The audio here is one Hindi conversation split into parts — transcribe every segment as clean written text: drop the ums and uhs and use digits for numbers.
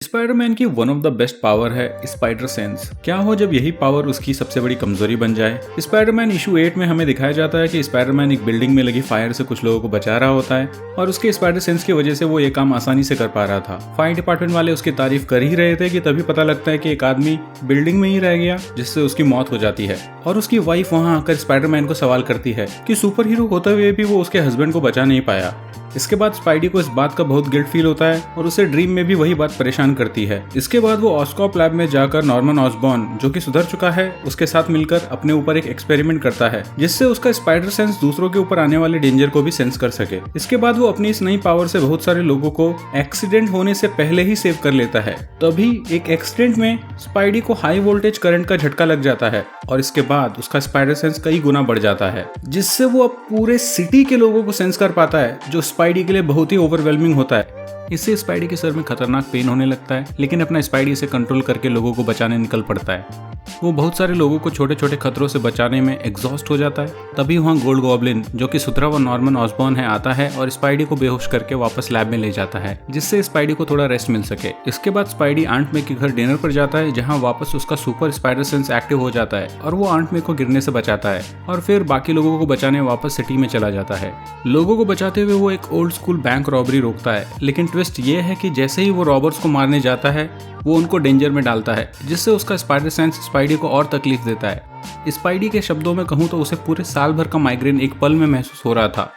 स्पाइडरमैन की one of the best power है स्पाइडर सेंस। क्या हो जब यही पावर उसकी सबसे बड़ी कमजोरी बन जाए। स्पाइडरमैन इशू 8 में हमें दिखाया जाता है कि स्पाइडरमैन एक बिल्डिंग में लगी फायर से कुछ लोगों को बचा रहा होता है और उसके स्पाइडर सेंस की वजह से वो ये काम आसानी से कर पा रहा था। फायर डिपार्टमेंट वाले उसकी तारीफ कर ही रहे थे कि तभी पता लगता है कि एक आदमी बिल्डिंग में ही रह गया जिससे उसकी मौत हो जाती है और उसकी वाइफ वहां आकर स्पाइडरमैन को सवाल करती है कि सुपर हीरो होते हुए भी वो उसके हस्बैंड को बचा नहीं पाया। इसके बाद स्पाइडी को इस बात का बहुत गिल्ट फील होता है और उसे ड्रीम में भी वही बात परेशान करती है। इसके बाद वो ऑस्कॉप लैब में जाकर नॉर्मन ऑसबॉर्न जो कि सुधर चुका है उसके साथ मिलकर अपने ऊपर एक एक्सपेरिमेंट करता है जिससे उसका स्पाइडर सेंस दूसरों के ऊपर आने वाले डेंजर को भी सेंस कर सके। इसके बाद वो अपनी इस नई पावर से बहुत सारे लोगों को एक्सीडेंट होने से पहले ही सेव कर लेता है। तभी एक एक्सीडेंट में स्पाइडी को हाई वोल्टेज करंट का झटका लग जाता है और इसके बाद उसका स्पाइडर सेंस कई गुना बढ़ जाता है जिससे वो अब पूरे सिटी के लोगों को सेंस कर पाता है जो स्पाइडी के लिए बहुत ही ओवरवेलमिंग होता है। इससे स्पाइडी के सर में खतरनाक पेन होने लगता है लेकिन अपना स्पाइडी इसे कंट्रोल करके लोगों को बचाने निकल पड़ता है। वो बहुत सारे लोगों को छोटे छोटे खतरों से बचाने में एग्जॉस्ट हो जाता है। तभी वहाँ गोल्ड गॉब्लिन जो कि सुथरा व नॉर्मन ऑसबॉर्न है आता है और स्पाइडी को बेहोश करके वापस लैब में ले जाता है जिससे स्पाइडी को थोड़ा रेस्ट मिल सके। इसके बाद स्पाइडी आंट मे के घर डिनर पर जाता है जहाँ वापस उसका सुपर स्पाइडर सेंस एक्टिव हो जाता है और वो आंट मे को गिरने से बचाता है और फिर बाकी लोगों को बचाने वापस सिटी में चला जाता है। लोगों को बचाते हुए वो एक ओल्ड स्कूल बैंक रॉबरी रोकता है लेकिन ट्विस्ट ये है कि जैसे ही वो रॉबर्स को मारने जाता है वो उनको डेंजर में डालता है जिससे उसका स्पाइडर सेंस स्पाइडी को और तकलीफ देता है। स्पाइडी के शब्दों में कहूँ तो उसे पूरे साल भर का माइग्रेन एक पल में महसूस हो रहा था।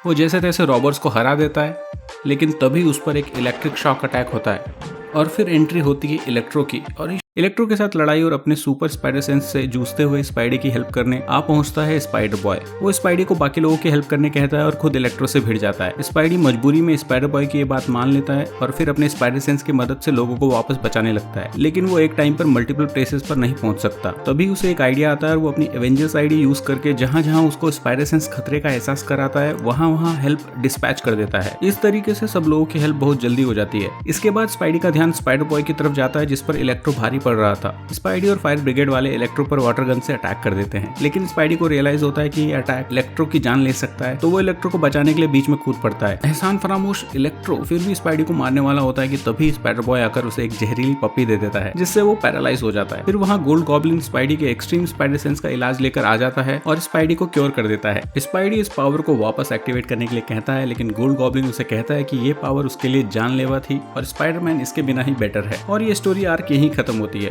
वो जैसे तैसे रॉबर्स को हरा देता है लेकिन तभी उस पर एक इलेक्ट्रिक शॉक अटैक होता है और फिर एंट्री होती है इलेक्ट्रो की और इलेक्ट्रो के साथ लड़ाई और अपने सुपर स्पाइडर सेंस से जूझते हुए स्पाइडी की हेल्प करने आ पहुंचता है स्पाइडर बॉय। वो स्पाइडी को बाकी लोगों की हेल्प करने कहता है और खुद इलेक्ट्रो से भिड़ जाता है। स्पाइडी मजबूरी में स्पाइडर बॉय की ये बात मान लेता है और फिर अपने स्पाइडर सेंस की मदद से लोगों को वापस बचाने लगता है लेकिन वो एक टाइम पर मल्टीपल प्लेसेस पर नहीं पहुंच सकता। तभी उसे एक आइडिया आता है और वो अपनी एवेंजर्स आईडी यूज करके जहां जहां उसको स्पाइडर सेंस खतरे का एहसास कराता है वहां वहां हेल्प डिस्पैच कर देता है। इस तरीके से सब लोगों की हेल्प बहुत जल्दी हो जाती है। इसके बाद स्पाइडी का ध्यान स्पाइडर बॉय की तरफ जाता है जिस पर इलेक्ट्रो भारी पड़ रहा था। स्पाइडी और फायर ब्रिगेड वाले इलेक्ट्रो पर वाटर गन से अटैक कर देते हैं लेकिन स्पाइडी को रियलाइज होता है कि ये अटैक इलेक्ट्रो की जान ले सकता है तो वो इलेक्ट्रो को बचाने के लिए बीच में कूद पड़ता है। एहसान फरामोश इलेक्ट्रो फिर भी स्पाइडी को मारने वाला होता है कि तभी स्पाइडर बॉय आकर उसे एक जहरीली पप्पी दे देता है जिससे वो पैरालाइज हो जाता है। फिर वहाँ गोल्ड गॉब्लिन स्पाइडी के एक्सट्रीम स्पाइडर सेंस का इलाज लेकर आ जाता है और स्पाइडी को क्योर कर देता है। स्पाइडी इस पावर को वापस एक्टिवेट करने के लिए कहता है लेकिन गोल्ड गॉब्लिन उसे कहता है कि ये पावर उसके लिए जानलेवा थी और स्पाइडरमैन इसके बिना ही बेटर है और ये स्टोरी आर्क यहीं खत्म होती है।